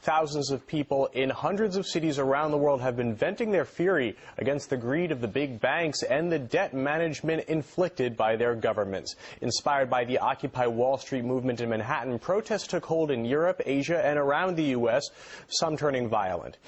Thousands of people in hundreds of cities around the world have been venting their fury against the greed of the big banks and the debt management inflicted by their governments. Inspired by the Occupy Wall Street movement in Manhattan, protests took hold in Europe, Asia, and around the U.S., some turning violent.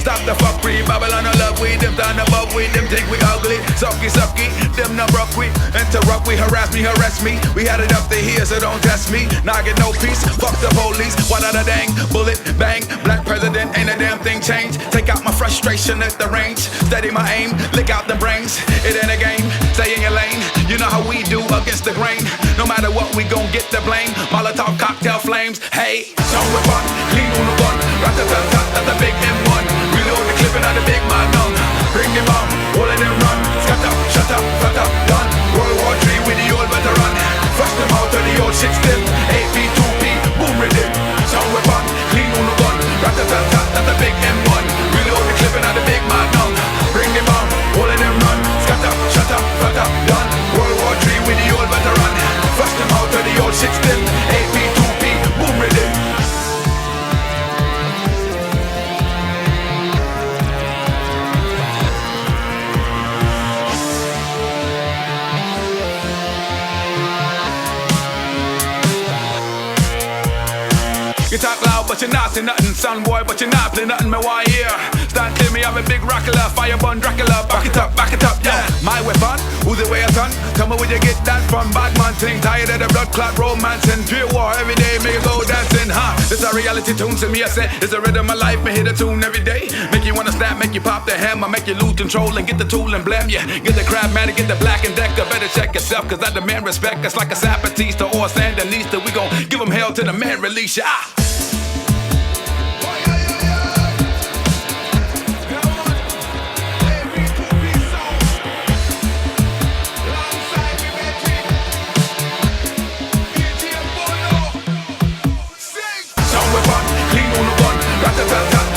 Stop the fuckery, Babylon I love we, them down above we, them think we ugly, sucky, them not rough we, interrupt we, harass me, we had it up to here so don't test me, now I get no peace, fuck the police, one out of dang, bullet, bang, black president, ain't a damn thing changed, take out my frustration at the range, steady my aim, lick out the brains, it ain't a game, stay in your lane, you know how we do against the grain, no matter what we gon' get the blame, Molotov cocktail flames, hey, some with fun, clean on the gun, rat-a-tat-tat, that's the big M1, reload the clip and out the big magnum, bring the bomb, all of them run, scatter, shut up, flat up, done, World War III with the old veteran, flush them out of the old shit still, AP2P, boom rhythm, sound weapon, clean on the gun, rat-a-tat-tat, that's the big M1, reload the clip and out the big magnum, bring the bomb, all of them run, scatter, shut up, flat up, done, World War III with the old veteran, flush them out of the old shit still, AP2P, boom rhythm. You talk loud, but you're not say nothing. Son boy, but you're not play nothing. Me why here? Stand till me have a big rockler, fire bun Dracula. Back it up, yeah. My weapon, who's the way a ton? Tell me where you get that from? Bad man thing, tired of the blood clot romance and pure war. Every day, make you go dancing, huh? This a reality tune to me. I say it's a rhythm of life. Me hit a tune every day. Make you wanna snap, make you pop the hammer, make you lose control and get the tool and blame you. Get the crab man, get the black and decker. Better check yourself, 'cause I demand respect. That's like a Zapatista or a Sandinista. We gon' give them hell till the man release ya. Ah. Clean on the gun, rat-a-tat-tat.